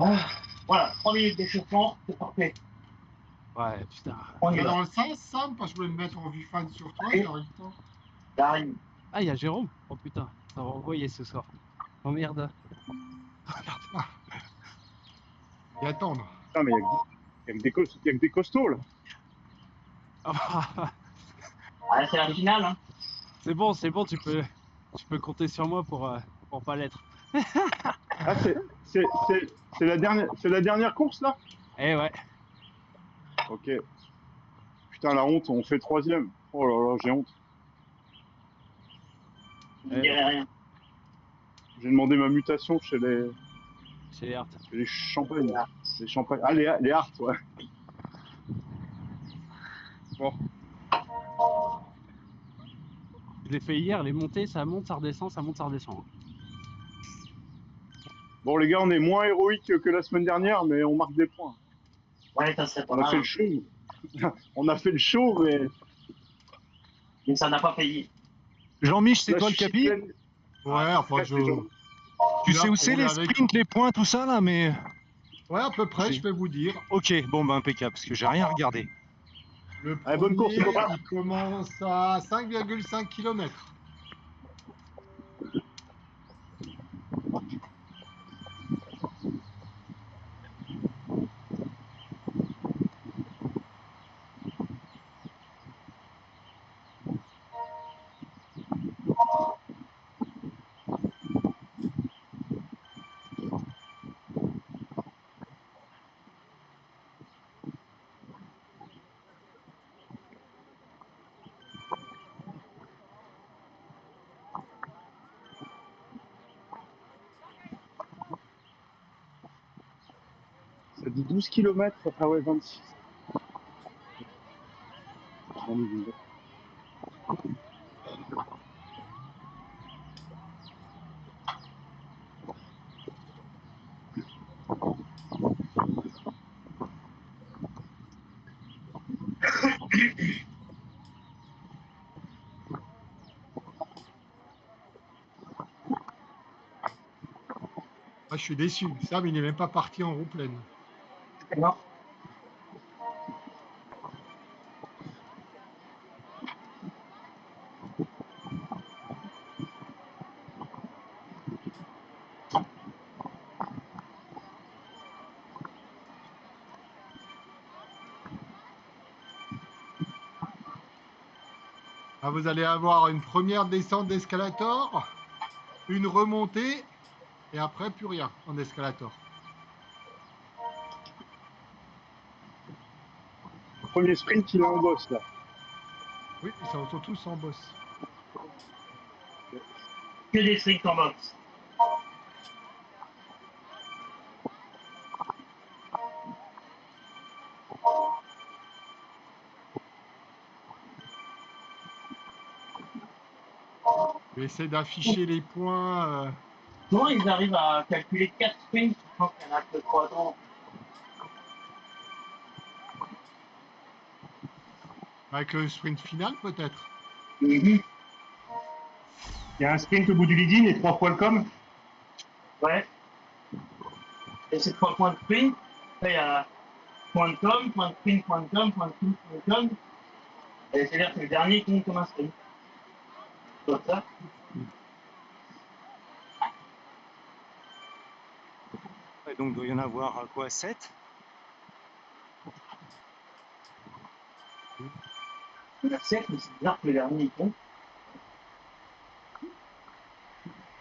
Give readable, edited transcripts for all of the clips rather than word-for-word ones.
Ah, voilà, 3 minutes d'échauffement, c'est parfait. Ouais, putain. On Tu y vas va. dans le sens, Sam, parce que je vais me mettre en vue fan sur toi, Et- j'arrive pas. J'arrive. Ah, il y a Jérôme. Oh putain, ça va envoyer ce soir. Oh merde. Et attendre. Putain, mais il y a que des costauds, là. Ah, Ah, c'est la finale, hein. c'est bon, tu peux compter sur moi pour pas l'être. Ah, c'est la dernière course, là? Eh ouais. Ok. Putain, la honte, on fait 3e. Oh là là, j'ai honte. Je ne dirai rien. J'ai demandé ma mutation chez Chez Hart. les champagnes. Les champagnes. Ah, les Hart, ouais. Bon. Je l'ai fait hier, les montées, ça monte, ça redescend, ça monte, ça redescend. Bon, les gars, on est moins héroïques que la semaine dernière, mais on marque des points. Ouais, ça serait pas On a mal. fait le show. On a fait le show, mais... Mais ça n'a pas payé. Jean-Mich, c'est La toi le capi? chicane- Ouais, enfin, presque, Jean. Tu là sais où pour c'est rouler les avec. sprints, les points, tout ça là, mais. Ouais, à peu près, J'ai- je vais vous dire. Ok, bon bah impeccable, parce que j'ai rien regardé. Le Allez, bonne course, premier, les copains. il commence à 5,5 km. Ça dit 12 km, ah ouais, 26. Ah, je suis déçu. Sam, il n'est même pas parti en roue pleine. Non. Ah, vous allez avoir une première descente d'escalator, une remontée, et après, plus rien en escalator. Le premier sprint, il est en bosse, là. Oui, ils sont tous en boss. Que des stricts en boxe. Je vais essayer d'afficher les points. Comment ils arrivent à calculer 4 sprints, sachant qu'il y en a que 3 ans? Avec le sprint final, peut-être. Mhm. Il y a un sprint au bout du lead-in et 3 fois le com. Ouais. Et c'est 3 points de sprint. Après, il y a point de com, point de sprint, point de com, point de sprint, point de com. Et c'est-à-dire que le dernier compte comme un sprint. Comme ça. Ouais, donc il doit y en avoir quoi, 7? Il y en a 7, mais c'est bizarre que le dernier il compte.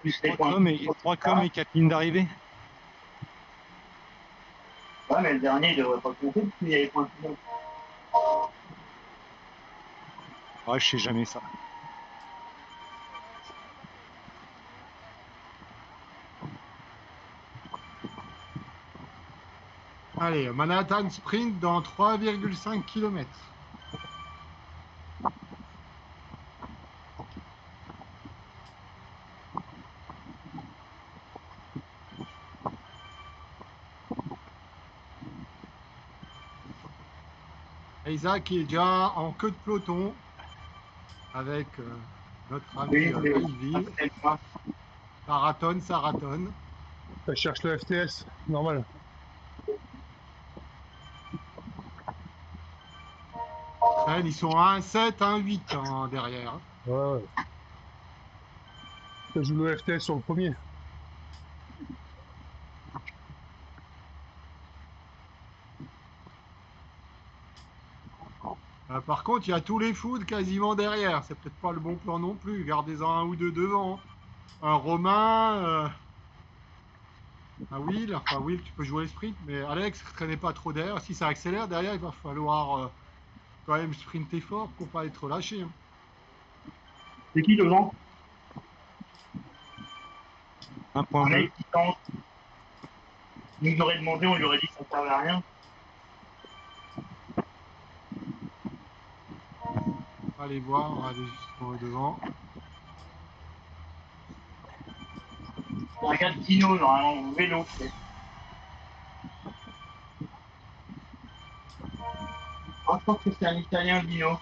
Plus les 3 points. coms et 4 lignes d'arrivée. Ouais, mais le dernier, il devrait pas compter, parce qu'il y a les points de compte. Ouais, je sais jamais ça. Allez, Manhattan Sprint dans 3,5 km. Isaac est déjà en queue de peloton avec notre ami Ivy. Saraton. Ça cherche le FTS, normal. moyenne, ils sont à 1,7, 1,8 derrière. Ouais, ouais. Ça joue le FTS sur le premier. Par contre, il y a tous les foods quasiment derrière. C'est peut-être pas le bon plan non plus. Gardez-en un ou deux devant. Un Romain, un Will. Enfin, Will, tu peux jouer le sprint, mais Alex, ne traînez pas trop derrière. Si ça accélère derrière, il va falloir quand même sprinter fort pour pas être lâché. Hein. C'est qui devant? Un point Un bleu. mec qui tente. Il nous aurait demandé, on lui aurait dit que ça ne servait à rien. Allez voir, on va aller justement devant. Un gars de Dino, normalement, au vélo. Je pense que c'est un Italien, Dino.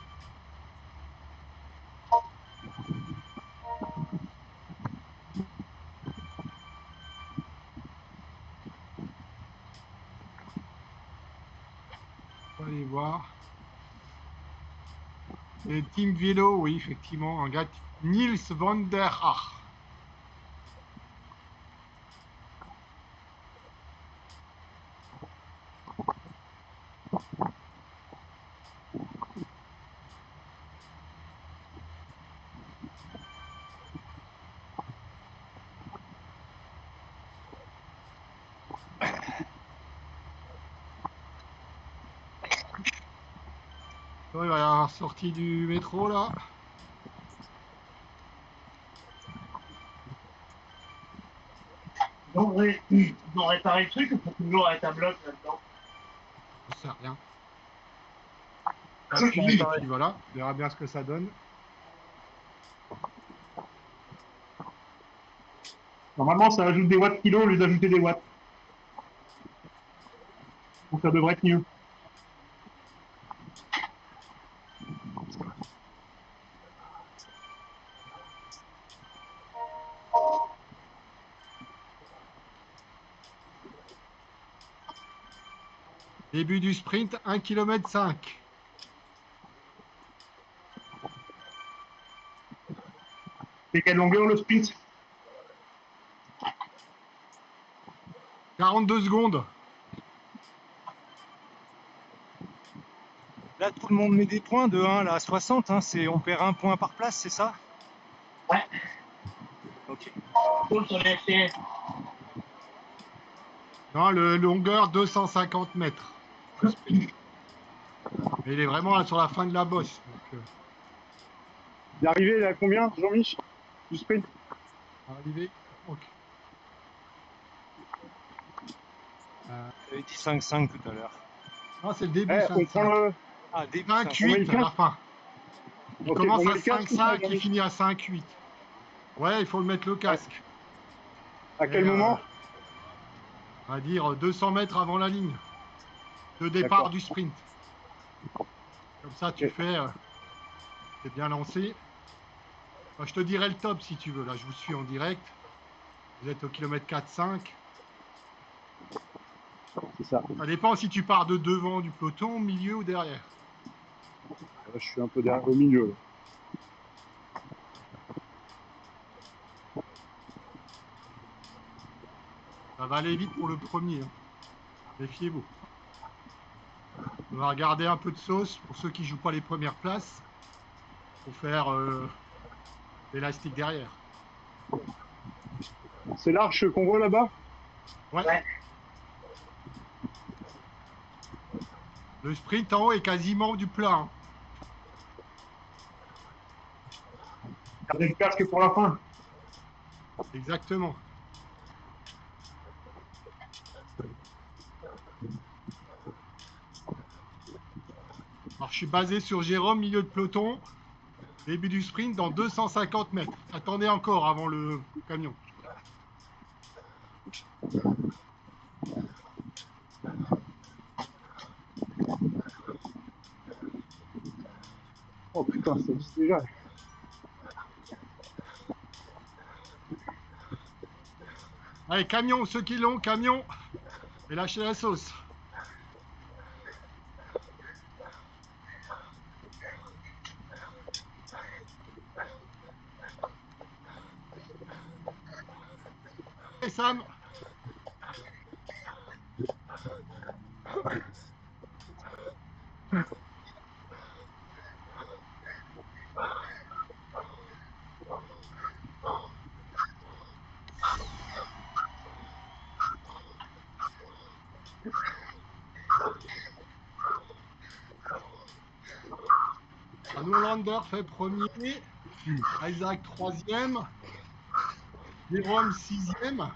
On va aller voir. Et Team Vélo, oui, effectivement, un gars, Niels van der Ach. Il va y avoir sortie du métro là. Ils ont réparé le truc ou faut toujours être à bloc là-dedans? Je sais rien. Appuie, et puis voilà, on verra bien ce que ça donne. Normalement, ça ajoute des watts kilo au lieu d'ajouter des watts. Donc ça devrait être mieux. Début du sprint, 1,5 km. C'est quelle longueur le sprint? 42 secondes. Là, tout le monde met des points de 1 là, à 60. Hein, on perd un point par place, c'est ça? Ouais. Ok. Sur les FTS. Non, le longueur 250 mètres. Le sprint. Mais il est vraiment là sur la fin de la bosse. Donc, L'arrivée, il est à combien, Jean-Mich, du sprint? arrivé. Ok. J'avais dit 5-5 tout à l'heure. Ah, c'est le début. Eh, on 5,5. prend le. Ah, début 5,8 à la fin. Il Ok, commence on met à le casque ou pas, 5,5 et Jean-Mich? finit à 5,8. Ouais, il faut mettre le casque. À quel Et, moment? On va dire 200 mètres avant la ligne de départ D'accord. du sprint. Comme ça, tu Ok. fais. T'es bien lancé. Enfin, je te dirai le top si tu veux. Là, je vous suis en direct. Vous êtes au kilomètre 4-5. C'est ça. Ça dépend si tu pars de devant du peloton, au milieu ou derrière. Là, je suis un peu derrière, au milieu. Là. Ça va aller vite pour le premier. Hein. Méfiez-vous. On va regarder un peu de sauce pour ceux qui ne jouent pas les premières places. Pour faire l'élastique derrière. C'est l'arche qu'on voit là-bas? Ouais. Le sprint en haut est quasiment du plat. Hein. Gardez le casque pour la fin. Exactement. Alors, je suis basé sur Jérôme, milieu de peloton. Début du sprint dans 250 mètres. Attendez encore avant le camion. Oh putain, ça vise déjà. Allez, camion, ceux qui l'ont, camion. Et lâchez la sauce. Allez, Sam. Nourlander fait premier. Isaac troisième. Jérôme sixième.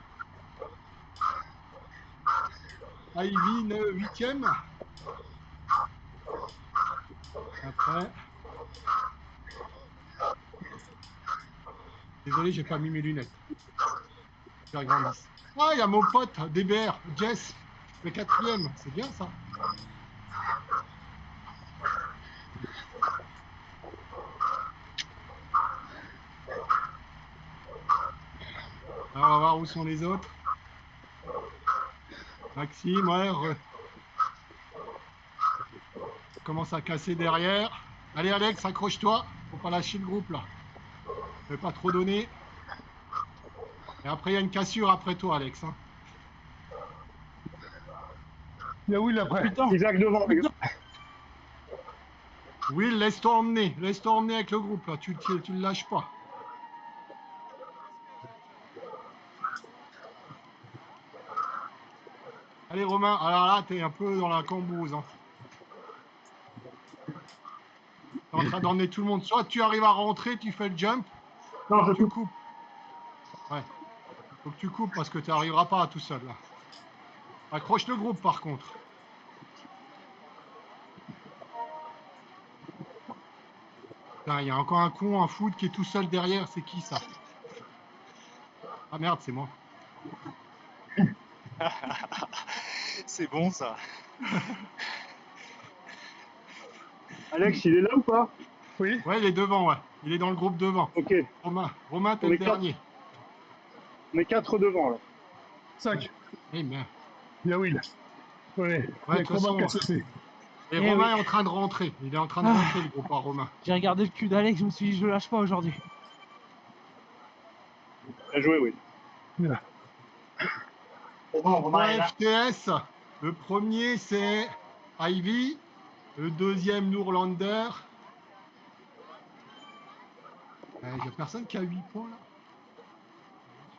Ivy huitième. Après. Désolé, j'ai pas mis mes lunettes. Je agrandisse. Ah, il y a mon pote DBR, Jess, le quatrième. C'est bien ça. Alors, on va voir où sont les autres. Maxime, ouais. Commence à casser derrière. Allez, Alex, accroche-toi. Faut pas lâcher le groupe là. Ne pas trop donner. Et après, il y a une cassure après toi, Alex. Hein. Il y a Will après. Putain. Isaac devant, les gars. Will, laisse-toi emmener. Laisse-toi emmener avec le groupe là. Tu le lâches pas. Allez, Romain. Alors là, t'es un peu dans la cambouze. Hein. T'es en train d'emmener tout le monde. Soit tu arrives à rentrer, tu fais le jump. Non, je Tu coupe. coupes. Ouais. Faut que tu coupes parce que tu n'arriveras pas tout seul là. Accroche le groupe par contre. Il y a encore un con, un foot qui est tout seul derrière. C'est qui ça? Ah merde, c'est moi. C'est bon ça. Alex, il est là ou pas? Oui. Ouais, il est devant, ouais. Il est dans le groupe devant. Ok, Romain, t'es On le est quatre. dernier. on est 4 devant là. 5. Eh merde. Il y a Will. Oui. Ouais, Il y a de toute façon, Cromac qui a sauté. Et Eh Romain oui. est en train de rentrer. Il est en train de rentrer le groupe à Romain. J'ai regardé le cul d'Alex, je me suis dit, je le lâche pas aujourd'hui. Bien joué, oui. C'est bon, Romain est Pour là. FTS, le premier c'est Ivy. Le deuxième, Nourlander. Il n'y a personne qui a 8 points là.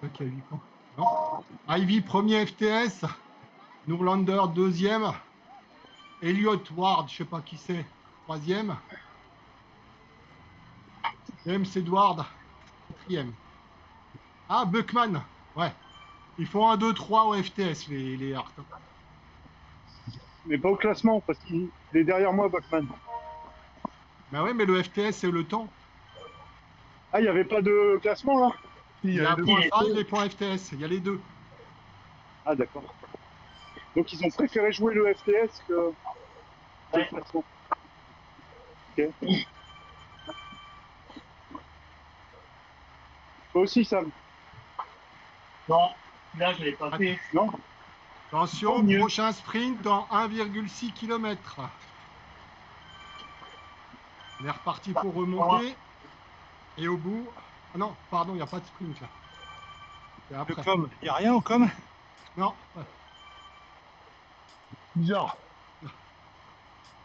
Je sais qui a 8 points. Non. Ivy, premier FTS. Nourlander, deuxième. Elliot Ward, je sais pas qui c'est, troisième. James Edward, quatrième. Ah, Buckman, ouais. Ils font 1, 2, 3 au FTS, les Hart. Mais pas au classement, parce qu'il est derrière moi, Bachman. Bah ouais, mais le FTS, c'est le temps. Ah, il n'y avait pas de classement là? Il y a deux. point il y a 5 deux. et point FTS, il y a les deux. Ah, d'accord. Donc ils ont préféré jouer le FTS que le Ouais. classement. Ok. Toi aussi, Sam? Non, là, je l'ai pas fait. Non? Attention, Tant mieux. prochain sprint dans 1,6 km. On est reparti pour remonter. Et au bout... Ah non, pardon, il n'y a pas de sprint là. C'est Le après. com, il n'y a rien au com? Non, ouais. Bizarre.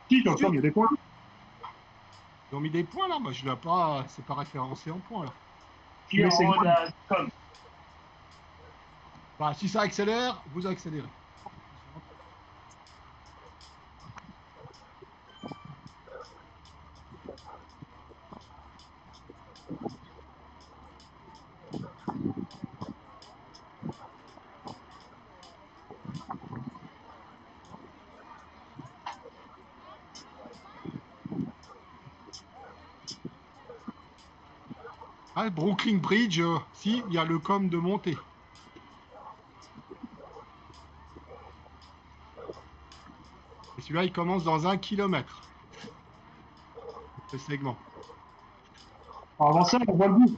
Si, dans le temps, il y a des points. Ils ont mis des points là, moi je l'ai pas, c'est pas référencé en points là. Qui est en Mais c'est haut une de la com. Bah, si ça accélère, vous accélérez. Ah, Brooklyn Bridge, si, il y a le com de montée. Et celui-là, il commence dans 1 km. Le segment. En avançant, on voit le bout.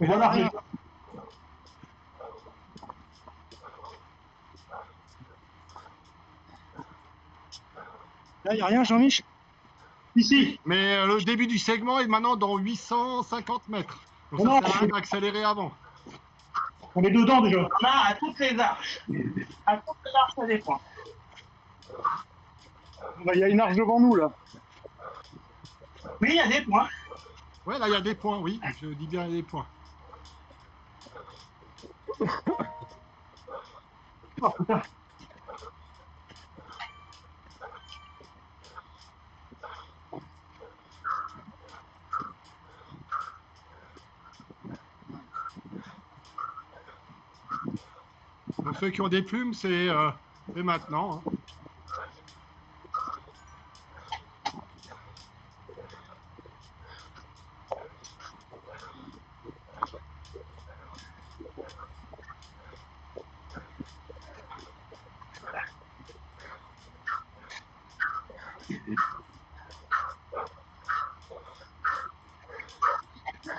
On voit l'arrêt. Là, il n'y a rien, Jean-Mich? Ici. Mais le début du segment est maintenant dans 850 mètres. Donc Non, ça sert à rien d'accélérer avant. On est dedans déjà. On a à toutes les arches. À toutes les arches, ça dépend. Bah, il y a une arche devant nous, là. Oui, il y a des points. Ouais, là, il y a des points, oui. Je dis bien il y a des points. Oh putain. Donc ceux qui ont des plumes, c'est maintenant. Hein.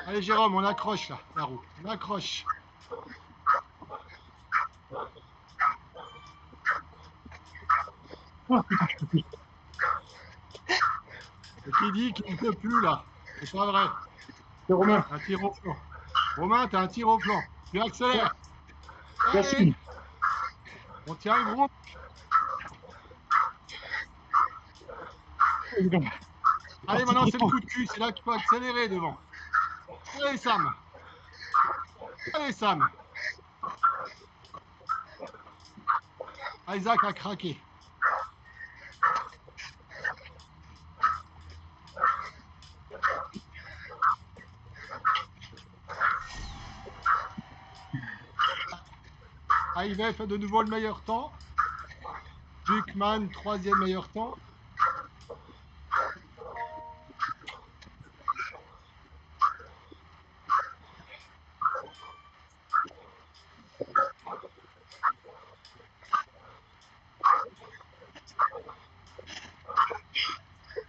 Allez Jérôme, on accroche là, la roue. On accroche. Oh putain, je peux plus. Et qui dit qu'il ne peut plus là? C'est pas vrai. C'est Romain. Un tir au flanc. Romain, t'as un tir au flanc. Tu accélères. Allez, Merci. on tient le groupe. Évidemment. Allez, maintenant c'est le coup de cul. C'est là qu'il faut accélérer devant. Allez Sam. Allez Sam. Isaac a craqué. Ivet fait de nouveau le meilleur temps. Buchmann, troisième meilleur temps.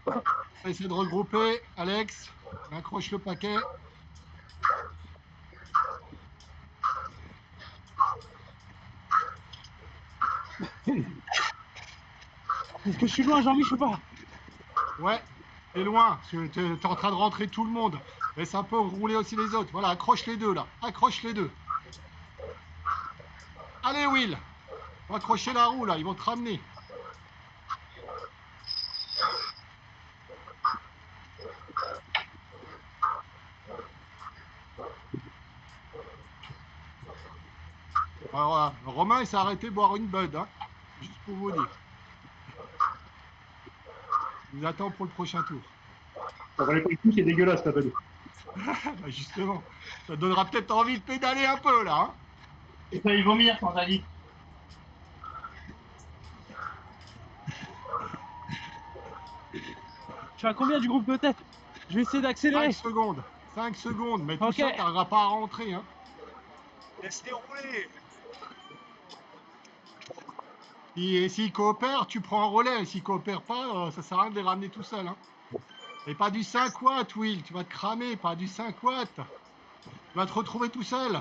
On va essayer de regrouper. Alex, on accroche le paquet. Est-ce que je suis loin, Jean-Mi, je sais pas. Ouais, t'es loin. T'es en train de rentrer tout le monde. Mais ça peut rouler aussi les autres. Voilà, accroche les deux là. Accroche les deux. Allez Will. On va accrocher la roue là. Ils vont te ramener. Alors, Romain, il s'est arrêté de boire une bud. Hein. Juste pour vous dire. Il nous attend pour le prochain tour. Ça valait pas le coup, c'est dégueulasse ta balle. Bah, justement, ça donnera peut-être envie de pédaler un peu là. Hein. Et ça, il vomir quand t'as dit. Tu as combien du groupe de tête? Je vais essayer d'accélérer. 5 secondes. 5 secondes. Mais tout Ok. ça, t'arriveras pas à rentrer. Hein. Laisse-les rouler. Et s'ils coopèrent, tu prends un relais. S'ils coopèrent pas, ça sert à rien de les ramener tout seul. Hein. Et pas du 5 watts, Will. Tu vas te cramer. Pas du 5 watts. Tu vas te retrouver tout seul.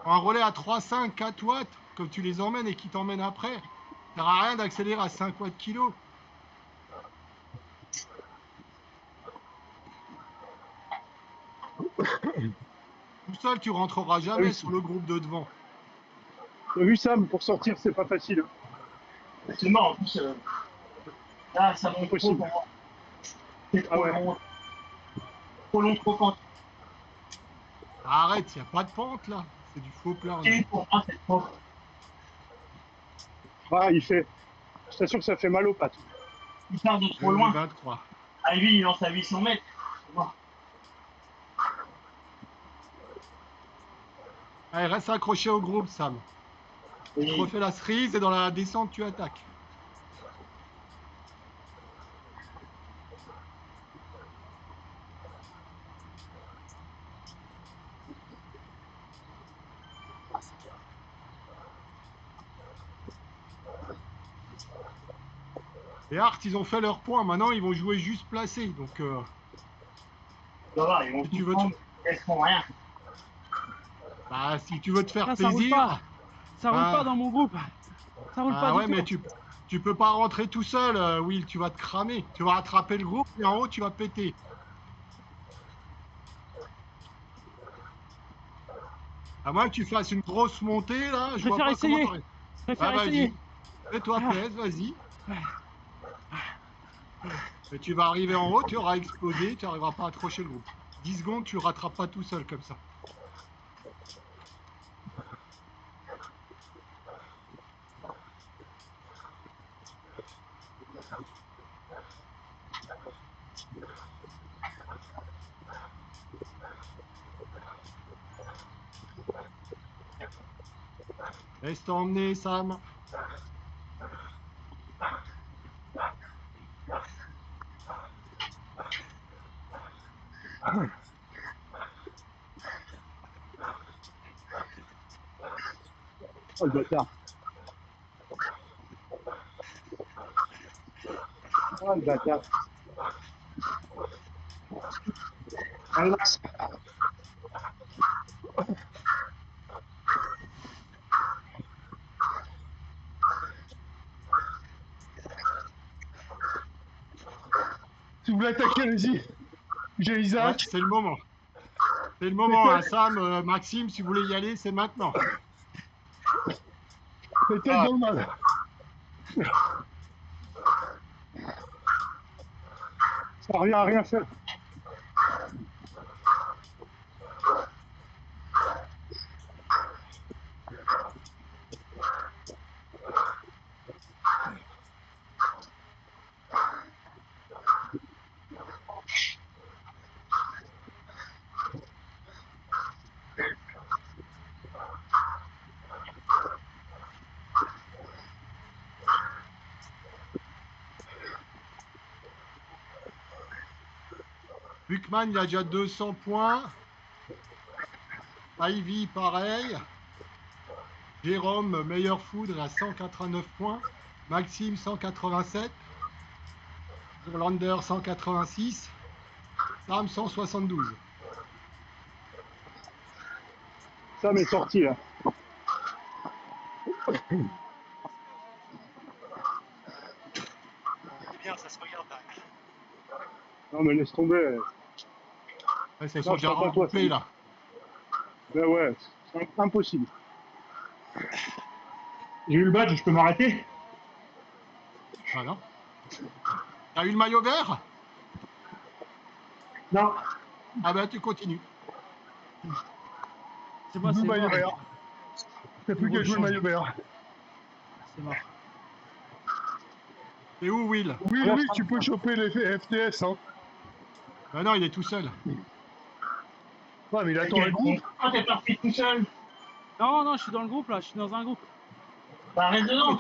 Un relais à 3, 5, 4 watts, que tu les emmènes et qui t'emmènent après. Ça sert à rien d'accélérer à 5 watts kilo. Tout seul, tu rentreras jamais oui, sur le groupe de devant. T'as vu Sam, pour sortir, c'est pas facile. Hein. C'est mort en plus. Là, ça monte trop Impossible. pour moi. C'est trop Ah ouais. long. Trop long, trop pente. Arrête, il n'y a pas de pente là. C'est du faux plat. Et pour moi, c'est trop. Ah, il fait. Je t'assure que ça fait mal aux pattes. Il part de trop loin. 23. Ah, lui, il lance à 800 mètres. Bon. Allez, reste accroché au groupe, Sam. Et Tu refais la cerise et dans la descente, tu attaques. Et Art, ils ont fait leur point. Maintenant, ils vont jouer juste placé. Donc, ça va, ils vont Si tout tu veux prendre. Ils laisseront rien. bah, si tu veux te faire Là, ça roule plaisir, pas. Ça roule Bah. pas dans mon groupe. Ça roule bah pas ouais, du mais tout. tu peux pas rentrer tout seul, Will. Tu vas te cramer. Tu vas attraper le groupe et en haut, tu vas péter. À moins que tu fasses une grosse montée, là, je vois préfère pas essayer. comment t'aurais- Je préfère Ah, essayer. vas-y. Fais-toi Ah. plaisir, vas-y. Et tu vas arriver en haut, tu auras explosé, tu n'arriveras pas à accrocher le groupe. 10 secondes, tu rattrapes pas tout seul comme ça. Laisse t'emmener, Sam. Oh le bâtard. Oh le bâtard. Allez, Max. Si vous voulez attaquer, allez-y. J'ai Ouais, Isaac. c'est le moment. C'est le moment, hein, Sam, Maxime, si vous voulez y aller, c'est maintenant. Les têtes dans le mal. Ça revient à rien faire. Buchmann, il a déjà 200 points. Ivy, pareil. Jérôme, meilleur foudre, à 189 points. Maxime, 187. Lander, 186. Sam, 172. Sam est sorti là. Bien, ça se regarde derrière. Non mais laisse tomber. Ouais, c'est Non, sont je déjà parle pas à toi, regroupés, Sam. là. Ben ouais, c'est impossible. J'ai eu le badge, je peux m'arrêter? Ah non. T'as eu le maillot vert? Non. Ah ben, tu continues. C'est moi, Double c'est maillot mort. vert. T'as plus qu'à jouer le maillot vert. C'est mort. C'est où, Will? Oui, oui, tu peux choper les FTS, hein. Ben non, il est tout seul. Ouais, mais il attend un groupe. Ah, t'es parti tout seul. Non, non, je suis dans le groupe là, je suis dans un groupe. Bah, arrête Ah, dedans.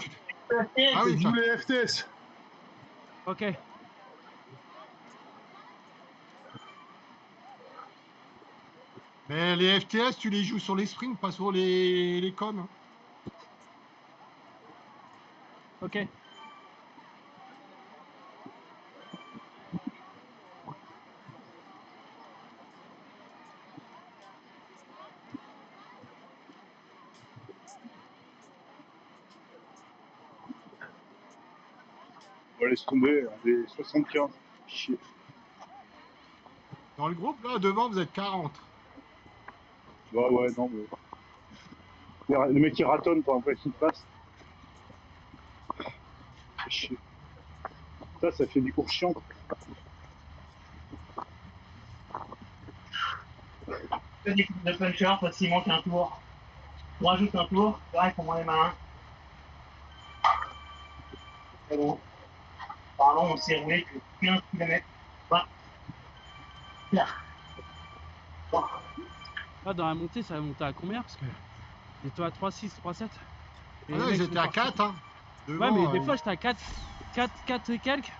mais Ah oui, Joue ça. les FTS. Ok. Mais les FTS, tu les joues sur les sprints, pas sur les coms. Hein. Ok. On va laisser tomber, on est 75. Chier. Dans le groupe, là, devant, vous êtes 40. Ouais, non mais. Le mec qui ratonne pour un peu qu'il passe. C'est chier. Ça fait du cours chiant. Fais des coups de puncher parce qu'il manque un tour. On rajoute un tour. Ouais, pour moi les malins. C'est bon. Apparemment, on s'est roulé que 15 km. Voilà. Là. Bon. Là, dans la montée, ça va monter à combien? Parce que j'étais à 3,6, 3,7. Ah non, ils étaient à 4. Hein. Devant, Ouais, mais des fois, j'étais à 4 et quelques.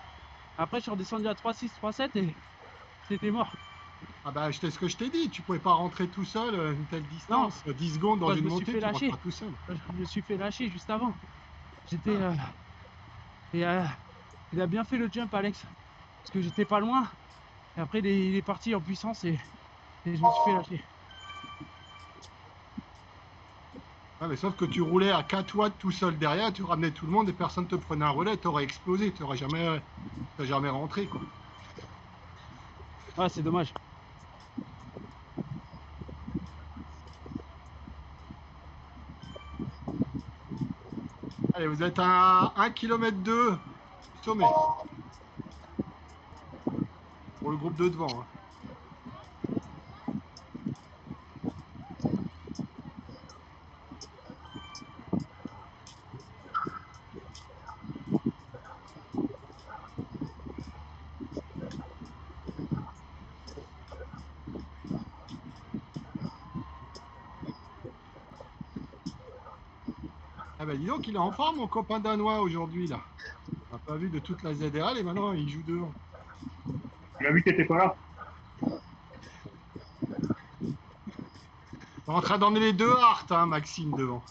Après, je suis redescendu à 3,6, 3,7 et c'était mort. Ah bah, c'est ce que je t'ai dit. Tu pouvais pas rentrer tout seul une telle distance. 10 secondes dans Moi, je une me suis montée, fait tu rentres lâcher. pas tout seul. Je me suis fait lâcher juste avant. J'étais. Et il a bien fait le jump, Alex. Parce que j'étais pas loin. Et après, il est parti en puissance et je me suis fait lâcher. Ouais, mais sauf que tu roulais à 4 watts tout seul derrière, tu ramenais tout le monde et personne te prenait un relais, t'aurais explosé, tu n'aurais jamais rentré, quoi. Ah, c'est dommage. Allez, vous êtes à 1 km 2 du sommet. Pour le groupe de devant. Hein. Ah bah dis donc, il est en forme, mon copain danois, aujourd'hui, là. On n'a pas vu de toute la ZRL et maintenant, il joue devant. Tu as vu que t'étais pas là? On est en train d'emmener les deux Hart, hein, Maxime, devant.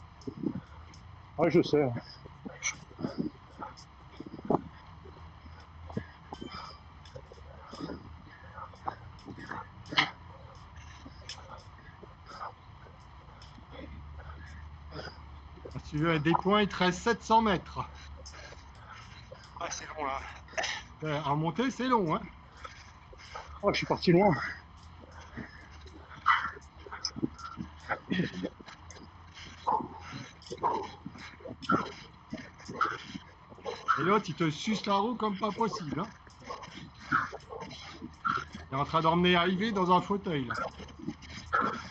Ouais, je sais. Si tu veux des points, il te reste 700 mètres. Ah, c'est long là. À remonter, c'est long, hein. Oh, je suis parti loin. Et l'autre, il te suce la roue comme pas possible, hein. Il est en train d'emmener Ivy dans un fauteuil, là.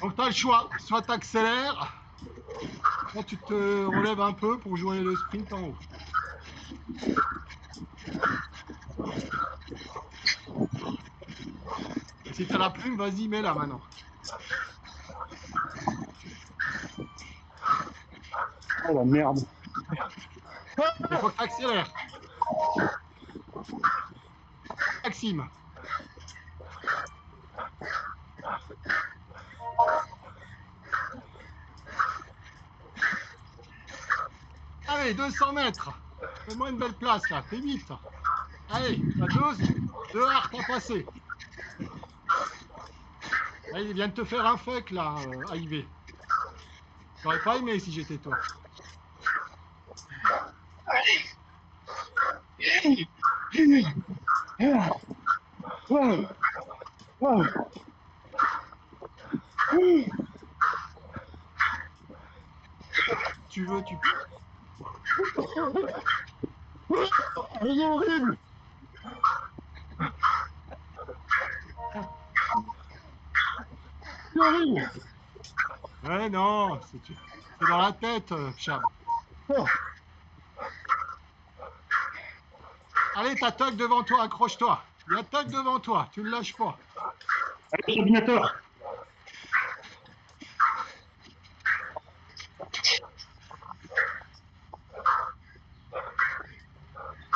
Donc, tu as le choix. Soit tu accélères, soit tu te relèves un peu pour jouer le sprint en haut. Si tu as la plume, vas-y, mets-la maintenant. Oh la merde. Il faut que tu accélères. Maxime. Allez, 200 mètres. Fais-moi une belle place, là. T'es vite. Allez, t'as deux Hart à passer. Allez, il vient de te faire un fuck, là, Ivy. J'aurais pas aimé si j'étais toi. Tu veux, tu peux. C'est horrible. C'est horrible. Ouais, non, c'est dans la tête, Chab. Oh. Allez, t'as Tuck devant toi, accroche-toi. Il y a Tuck devant toi, tu ne le lâches pas. Allez, Terminator.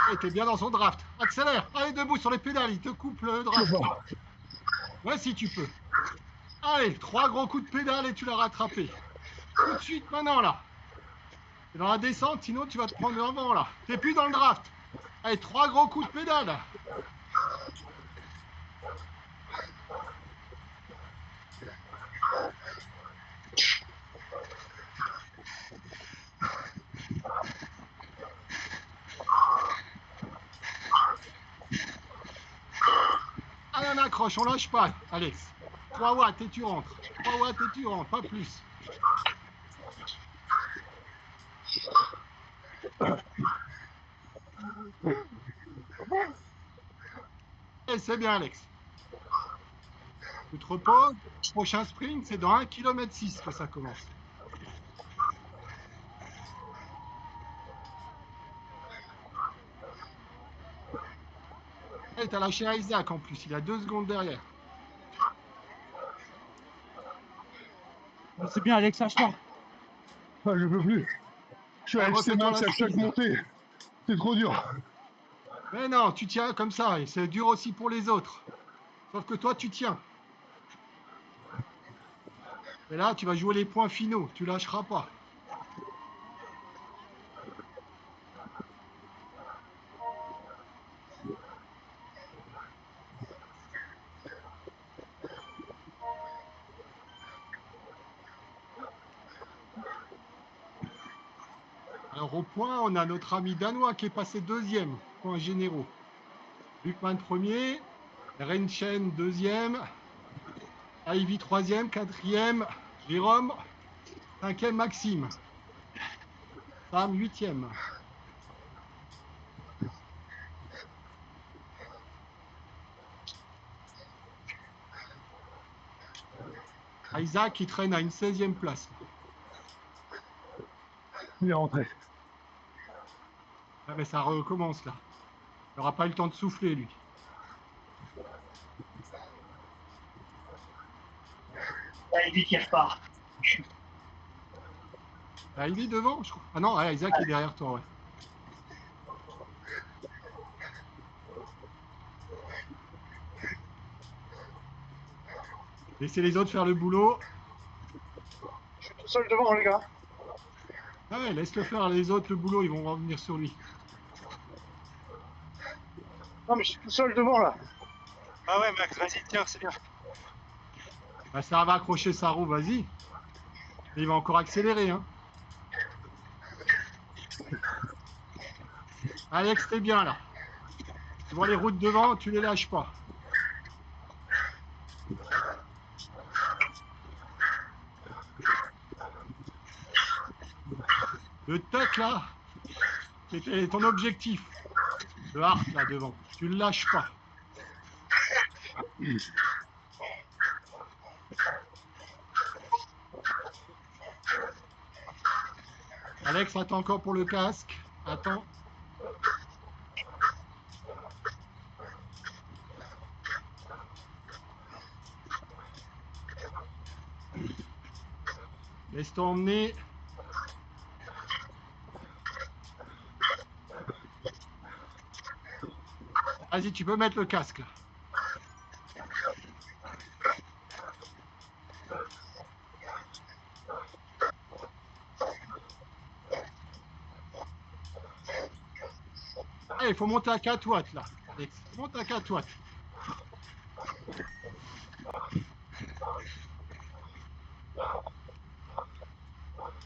Allez, t'es bien dans son draft. Accélère, allez, debout sur les pédales, il te coupe le draft. Ouais, si tu peux. Allez, 3 gros coups de pédale et tu l'as rattrapé. Tout de suite, maintenant, là. T'es dans la descente, sinon tu vas te prendre un vent, là. T'es plus dans le draft. Allez, 3 gros coups de pédale. Allez, on accroche, on lâche pas, Alex. 3 watts et tu rentres. 3 watts et tu rentres, pas plus. Et c'est bien, Alex. Tu te reposes. Prochain sprint, c'est dans 1,6 km que ça commence. Et t'as lâché Isaac en plus, il a 2 secondes derrière. C'est bien, Alex, lâche-toi. Ah, je peux plus. Je suis à refais-toi FC max la à chaque speed. montée. C'est trop dur. Mais non, tu tiens comme ça, et c'est dur aussi pour les autres. Sauf que toi, tu tiens. Et là, tu vas jouer les points finaux, tu lâcheras pas. Alors au point, on a notre ami danois qui est passé 2e, points généraux. Luckman 1er, Renchen 2e, Ivy 3e, 4e, Jérôme, 5e Maxime. Sam 8e. Isaac, il traîne à une 16e place. Il est rentré. Ah ben ça recommence là. Il n'aura pas eu le temps de souffler lui. Il dit qu'il repart. Ah, il est devant, je crois. Ah non, ah, Isaac est derrière toi, ouais. Laissez les autres faire le boulot. Je suis tout seul devant, les gars. Ah ouais, laisse-le faire les autres le boulot, ils vont revenir sur lui. Non, mais je suis tout seul devant, là. Ah ouais, Max, vas-y, tiens, c'est bien. Bah, ça va accrocher sa roue, vas-y. Et il va encore accélérer, hein. Alex, t'es bien là. Tu vois les routes devant, tu les lâches pas. Le tuck là, c'était ton objectif. Le hard là devant, tu le lâches pas. Alex, attends encore pour le casque. Attends. Laisse-toi emmener. Vas-y, tu peux mettre le casque là. Ah, il faut monter à 4 watts là. Alex, monte à 4 watts.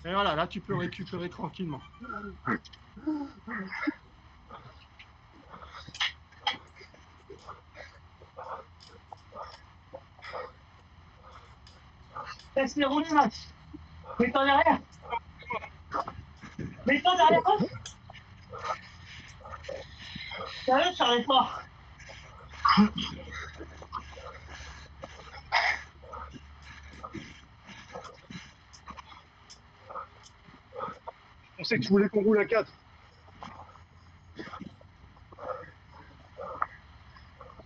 Et voilà, là tu peux récupérer tranquillement. Laisse-les rouler, Max. Mets-toi derrière. Mets-toi derrière. Sérieux, ça n'arrive pas. On sait que tu voulais qu'on roule à 4.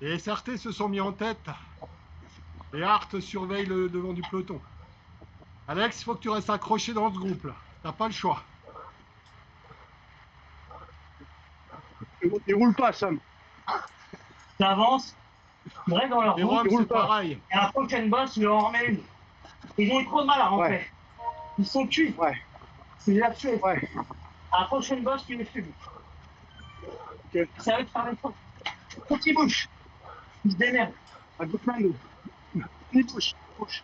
Les SRT se sont mis en tête. Les Hart surveillent le devant du peloton. Alex, il faut que tu restes accroché dans ce groupe là. T'as pas le choix. Il roule pas, Sam. Ça avance. Ils restent dans leur Les route. Roms, roule c'est pas. pareil. Et à la prochaine bosse, il leur en met une. Ils ont eu trop de mal à rentrer. Ouais. Ils sont cuits. Ouais. C'est là-dessus. Ouais. À la prochaine bosse, tu les fumes. Ok. C'est à eux de faire l'effort. Faut qu'ils bougent. Ils se démerdent. Un good man. Il bouge. Bouge.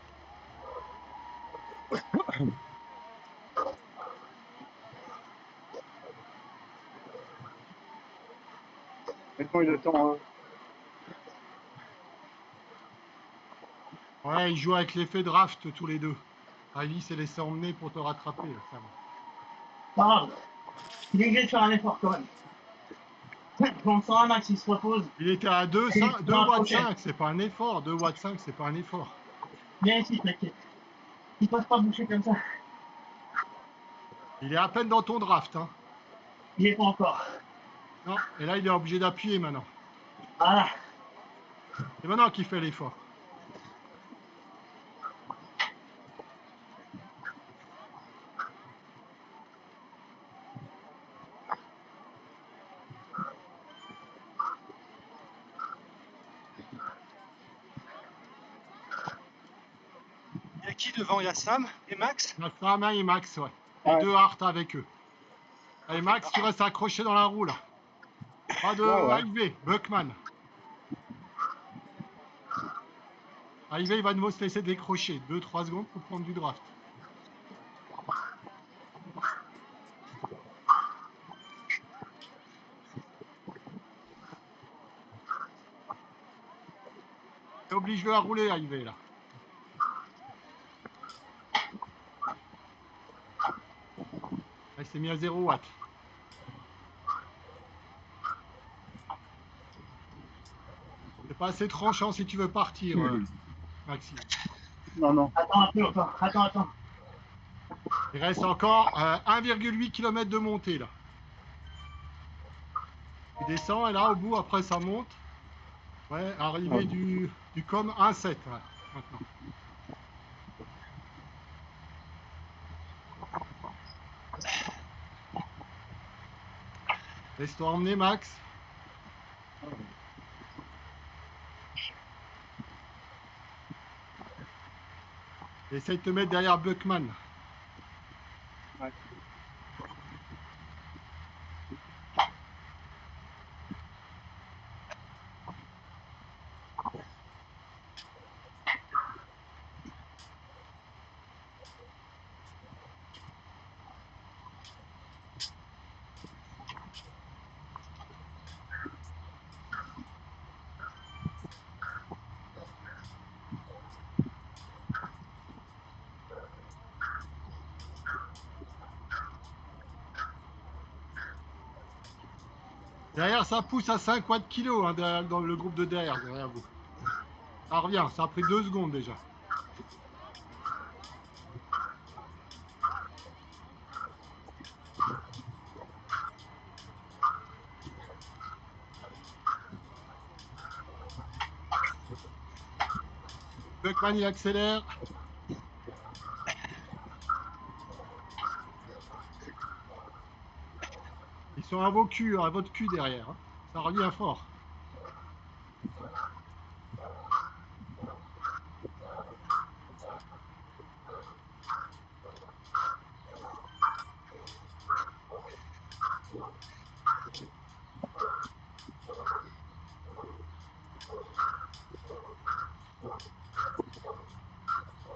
Maintenant, il attend. Ouais, ils jouent avec l'effet draft tous les deux. Ali s'est laissé emmener pour te rattraper, là, Sam. Pas grave. Il est obligé de faire un effort quand même. Quand on sent un max, il se repose. Il était à 2 Et dans la watts prochaine. 5, c'est pas un effort. 2 watts 5, c'est pas un effort. Viens ici, t'inquiète. Il passe pas boucher comme ça. Il est à peine dans ton draft, hein. Il est pas encore. Non, et là, il est obligé d'appuyer maintenant. Voilà. C'est maintenant qu'il fait l'effort. Il y a qui devant? Il y a Sam et Max? La femme et Max, ouais. Et Ouais. 2 Hart avec eux. Allez, Max, tu restes accroché dans la roue, là. Pas de Ouais. AIV, Buckman. AIV, il va de nouveau se laisser décrocher. 2-3 secondes pour prendre du draft. Et oblige-le à rouler, AIV, là. s'est mis à 0 watts. C'est pas assez tranchant si tu veux partir, Maxime. Non, non. Attends un peu encore. Attends. Il reste encore 1,8 km de montée là. Tu descends et là au bout après ça monte. Ouais, arrivée du com 1,7 là, maintenant. Laisse-toi emmener Max. Essaye de te mettre derrière Buckman. Ouais. Derrière ça pousse à 5 watts kilo hein, dans le groupe de derrière vous. Ça revient, ça a pris 2 secondes déjà. Buckman il accélère. Ils sont à votre cul derrière. Hein. Ça revient fort.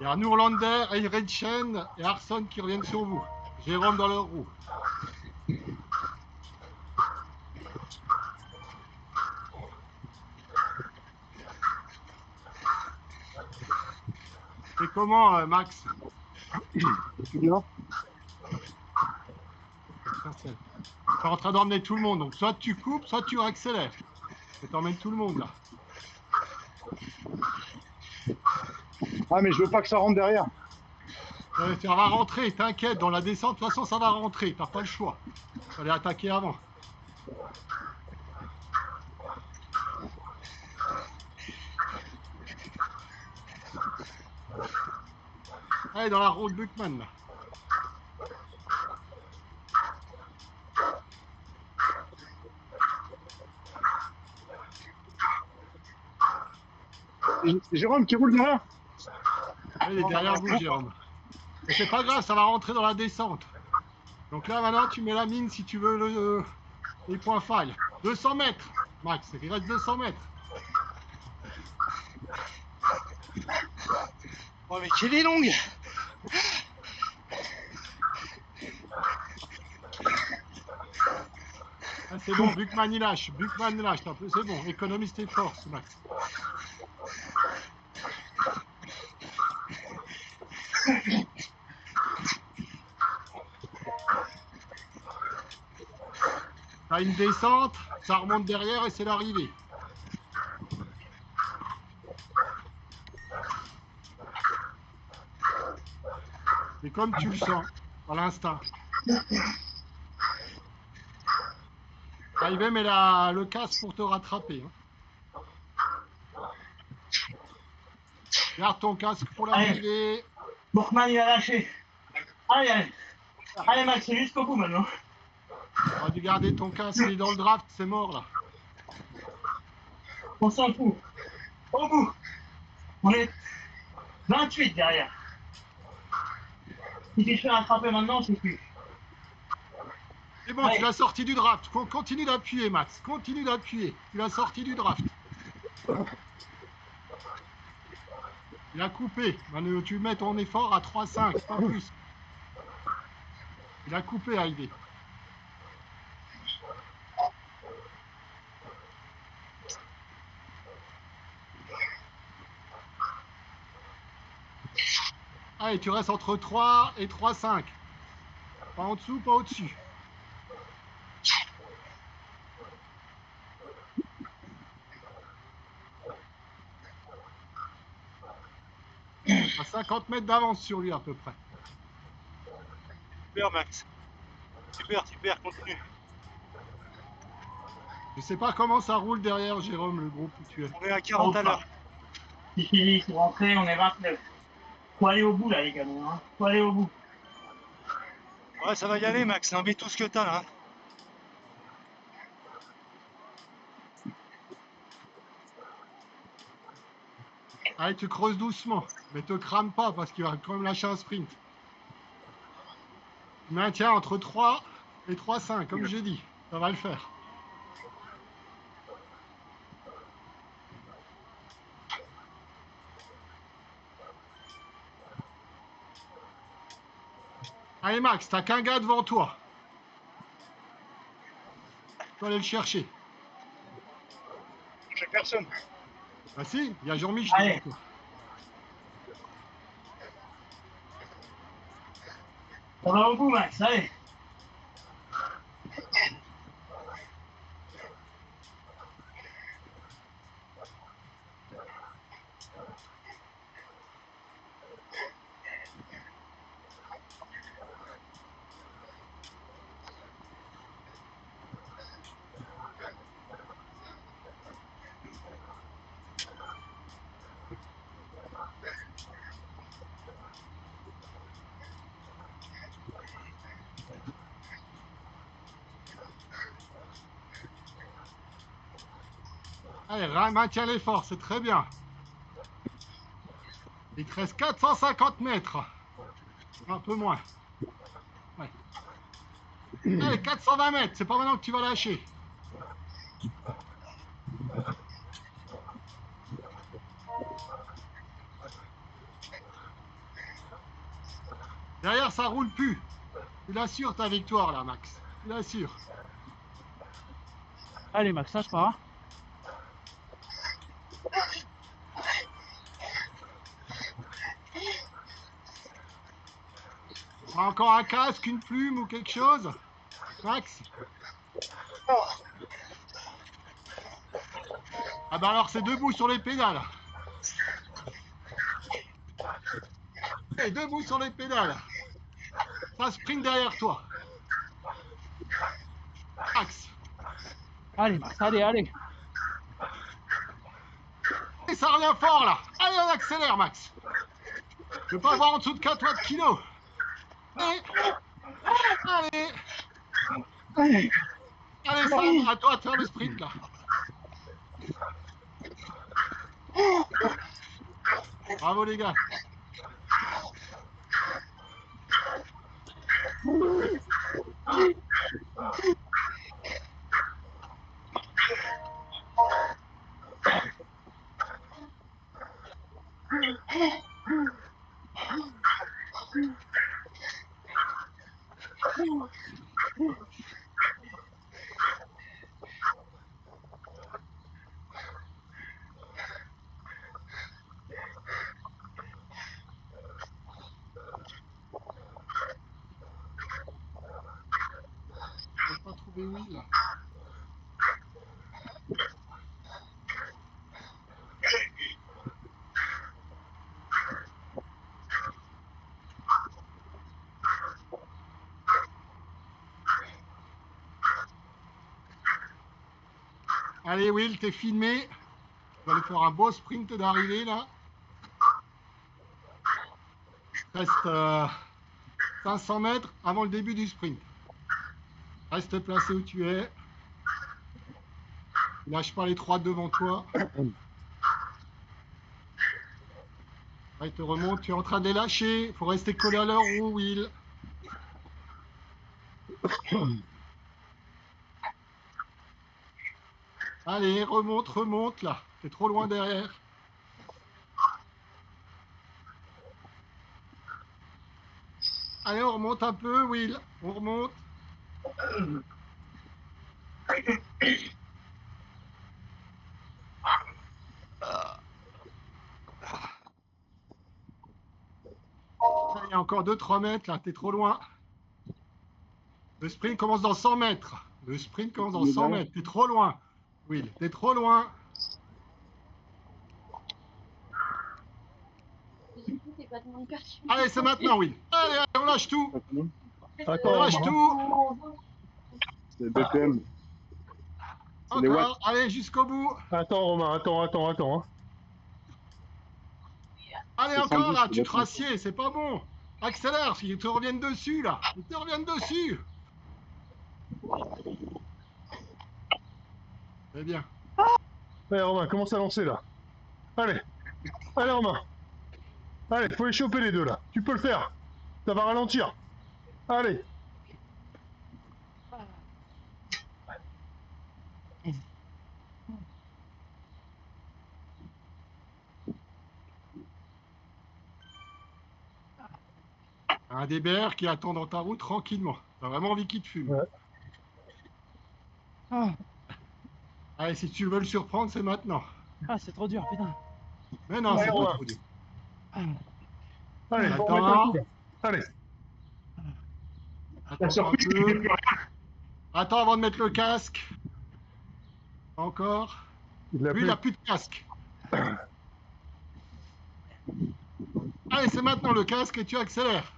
Il y a Nourlander, Heinrichen et Arson qui reviennent sur vous. Jérôme dans leur roue. Et comment, Max? C'est bien. Tu es en train d'emmener tout le monde. Donc, soit tu coupes, soit tu accélères. Et t'emmènes tout le monde, là. Ah, mais je veux pas que ça rentre derrière. Ça va rentrer, t'inquiète. Dans la descente, de toute façon, ça va rentrer. T'as pas le choix. Fallait attaquer avant. Allez, dans la route Buckman, là. C'est Jérôme qui roule derrière. Il est derrière vous, Jérôme. Mais c'est pas grave, ça va rentrer dans la descente. Donc là, maintenant, tu mets la mine si tu veux les points failles. 200 mètres, Max. Il reste 200 mètres. Oh, mais qu'elle est longue! Ah, c'est bon, Buckman il lâche. C'est bon, économise tes forces, Max. T'as une descente, ça remonte derrière et c'est l'arrivée. C'est comme tu le sens, à l'instant. Arrivé, mets le casque pour te rattraper. Hein. Garde ton casque pour l'arrivée. Bourkman, il a lâché. Allez, Max, c'est jusqu'au bout maintenant. Tu aurais dû garder ton casque, il est dans le draft, c'est mort là. On s'en fout. Au bout. On est 28 derrière. Si tu te fais rattraper maintenant, c'est plus. C'est bon, Ouais. tu l'as sorti du draft. Continue d'appuyer, Max. Continue d'appuyer. Tu l'as sorti du draft. Il a coupé. Maintenant, tu mets ton effort à 3,5, pas plus. Il a coupé, Heidi. Allez, tu restes entre 3 et 3,5. Pas en dessous, pas au-dessus. À 50 mètres d'avance sur lui à peu près. Super, Max. Super, super, continue. Je sais pas comment ça roule derrière, Jérôme, le groupe où tu es. On est à 40 à l'heure. C'est fini, c'est rentré, on est 29. Faut aller au bout là, les canons. Hein. Faut aller au bout. Ouais, ça va y aller, Max. Mets tout ce que t'as là. Hein. Allez, tu creuses doucement, mais te crame pas parce qu'il va quand même lâcher un sprint. Tu maintiens entre 3 et 3,5, comme j'ai dit. Ça va le faire. Allez, Max, t'as qu'un gars devant toi. Tu peux aller le chercher. J'ai personne. Ah si, il y a Jean-Mich Allez. devant toi. On va au bout, Max, allez. Allez, maintiens l'effort, c'est très bien. Il te reste 450 mètres. Un peu moins. Ouais. Allez, 420 mètres, c'est pas maintenant que tu vas lâcher. Derrière, ça roule plus. Tu l'assures ta victoire là, Max. Tu l'assures. Allez, Max, lâche pas. Hein. Encore un casque, une plume ou quelque chose, Max? Ah bah alors c'est debout sur les pédales. Et debout sur les pédales. Ça sprint derrière toi. Max. Allez, Max, allez, allez. Et ça revient fort là. Allez, on accélère, Max. Je veux pas avoir en dessous de 4 watts kilo. Allez. Allez. Allez, Sam, à toi de faire le sprint là. Bravo les gars. Je n'ai pas trouvé Will là. Allez Will, t'es filmé. On va aller faire un beau sprint d'arrivée là. Il reste 500 mètres avant le début du sprint. Reste placé où tu es. Lâche pas les 3 devant toi. Allez, te remonte, tu es en train de les lâcher. Il faut rester collé à leur roue, Will. Allez, remonte, remonte là. T'es trop loin derrière. Allez, on remonte un peu, Will. On remonte. Il y a encore 2-3 mètres là, t'es trop loin. Le sprint commence dans 100 mètres. Le sprint commence dans Mais 100 là- mètres. T'es trop loin. Will, t'es trop loin. Allez, c'est maintenant, Will. Allez, allez, on lâche tout. On Attends, lâche Romain. tout. C'est BPM. C'est les watts. Encore. Allez, jusqu'au bout. Attends, Romain, attends. Hein. Allez, C'est encore 110, là. c'est Tu te battu. rassieds. C'est pas bon. Accélère. Ils te reviennent dessus, là. Ils te reviennent dessus. C'est bien. Allez, Romain, commence à lancer là. Allez, Romain. Allez, faut les choper les deux là. Tu peux le faire. Ça va ralentir. Allez. Un DBR qui attend dans ta route tranquillement. T'as vraiment envie qu'il te fume. Ouais. Ah, Allez, si tu veux le surprendre, c'est maintenant. ah, c'est trop dur, putain. Mais non, Ouais, c'est ouais. pas trop dur. Ah, Allez, faut Attends. remettre un coup, là. Allez. Attends La un surprise, c'est qu'il fait peu. plus rien. Attends avant de mettre le casque. Encore. Il l'a Lui, plus. il a plus de casque. Allez, c'est maintenant le casque et tu accélères.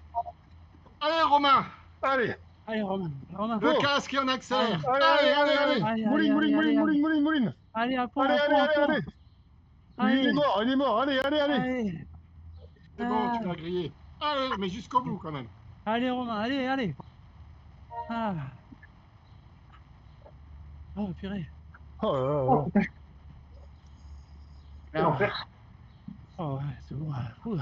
Allez, Romain. Allez. allez, Romain, Romain. Le Oh. casque et on accélère. Allez. Allez, Mouline. allez, à fond, Allez. à fond. Il est mort. Allez. Allez, C'est bon, tu l'as grillé. Allez, mais jusqu'au bout quand même. allez, Romain, allez. Ah. Oh, purée. Oh là là. Ah. Oh, ouais, c'est bon. Ouh.